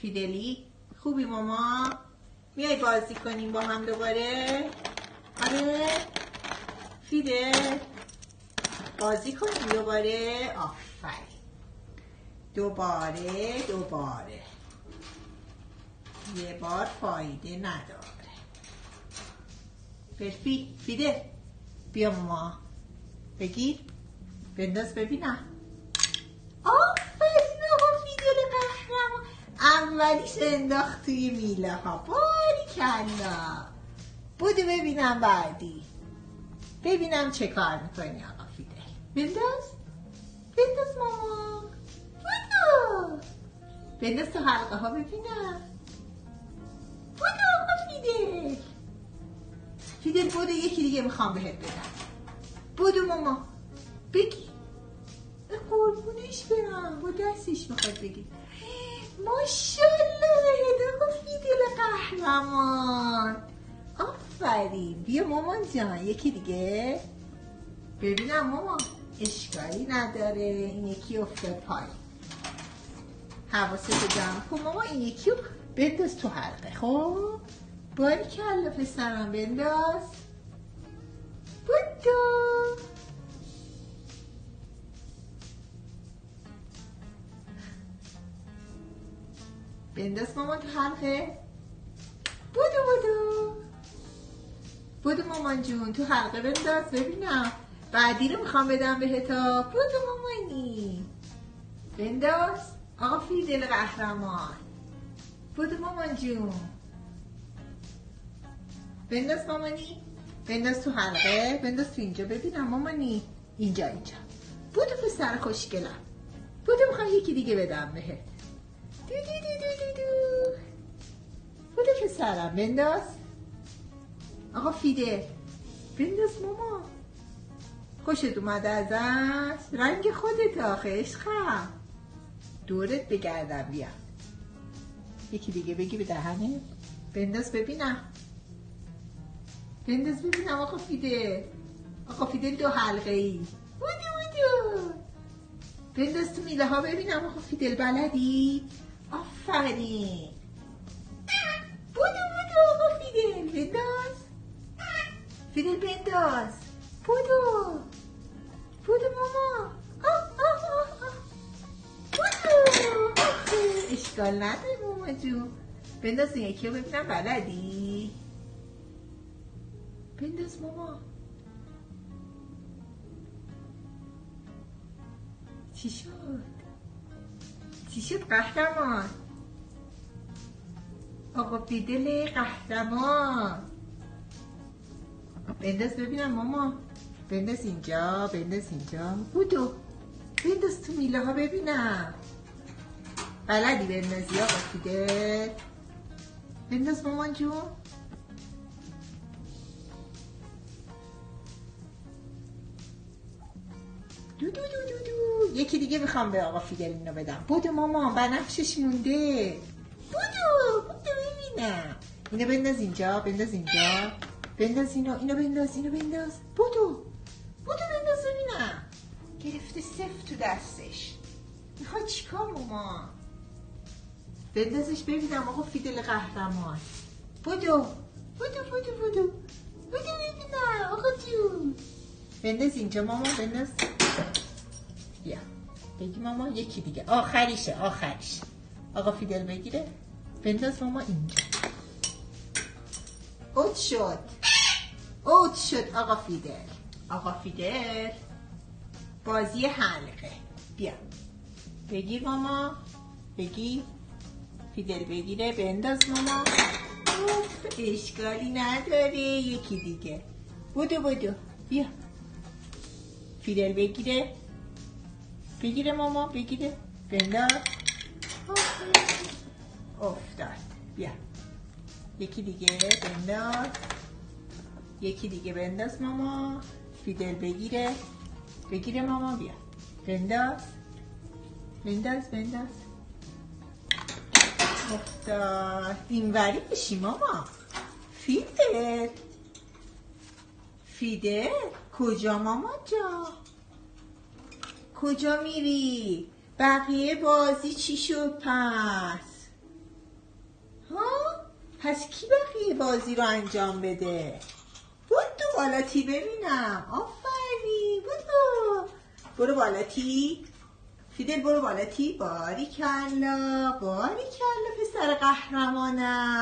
فیدلی خوبی ماما؟ میای بازی کنیم با هم دوباره؟ آره؟ فیدل بازی کنیم دوباره؟ آفرین. دوباره یه بار فایده نداره. فیدل بیا ماما بگیر بنداز ببینم. آفرین آقا فیدل قهرمان، اولیش انداخت توی میله ها. باریکلا. بودو ببینم بعدی، ببینم چه کار میکنی آقا فیدل. بنداز ماما. بودو بنداز تو حلقه ها ببینم. بودو آقا فیدل بودو، یکی دیگه میخوام بهت بدم. بودو ماما بگی. قربونش برم، با دستش میخواد بگی. ماشالله آقا فیدل قهرمان. آفرین. بیا مامان جان یکی دیگه ببینم. ماما اشکالی نداره، این یکی افتاد پایین. حواستو جمع کن ماما، این یکی رو بنداز تو حلقه. خب باریکلا پسرم، بنداز. بودو بنداز مامان تو حلقه. بودو مامان جون تو حلقه بنداز ببینم. بعدی رو میخوام بدم بهتا. بودو مامانی بنداز. آقا فیدل قهرمان. بودو مامان جون بنداز. مامانی بنداز تو حلقه، بنداز تو اینجا ببینم. مامانی اینجا. بودو پسر خوشگلم. بودو میخوام یکی دیگه بدم بهت. بودو پسرم بنداز. آقا فیدل بنداز ماما. خوشت اومده ازش؟ رنگ خودت آخه عشقم. دورت بگردم. بیا یکی دیگه بگی به دهنه. بنداز ببینم. آقا فیدل دو حلقه ای. بودو بنداز تو میله ها ببینم. آقا فیدل بلدی؟ آفرین. بودو آقا فیدل بنداز. فیدل بنداز. بودو ماما. بودو اشکال نداره ماما جون. بنداز این یکی رو ببینم بلدی؟ بنداز ماما. چی شد قهرمان؟ آقا فیدل قهرمان. بنداز ببینم ماما. بنداز اینجا. بودو بنداز تو میله ها ببینم. بلدی بندازی آقا فیدل؟ بنداز مامان جون. دو یکی دیگه میخوام به آقا فیدل اینو بدم. بودو ماما بنفشش مونده. بودو ببینم. اینو بنداز اینجا. بنداز اینو بنداز. بودو بنداز ببینم. گرفته سفت تو دستش. میخواد چیکار ماما؟ بندازش ببینم آقا فیدل قهرمان. بودو ببینم آقا جون. بنداز اینجا ماما. بنداز. بیا بگی ماما یکی دیگه. آخریشه. آقا فیدل بگیره. بنداز ماما اینجا. اوت شد آقا فیدل. بازی حلقه. بیا بگیر ماما. بگی فیدل بگیره. بنداز ماما. اشکالی نداره. یکی دیگه. بودو بیا. فیدل بگیره ماما. بنداز. افتاد. بیا یکی دیگه بنداز ماما. فیدل بگیره ماما. بیا بنداز. افتاد. اینوری بشی ماما. فیدل کجا ماما جا؟ کجا میری؟ بقیه بازی چی شد پس؟ پس کی بقیه بازی رو انجام بده؟ بودو بالا تی ببینم. آفرین بودو. برو بالا تی. فیدل برو بالا تی. باریکلا باریکلا پسر قهرمانم.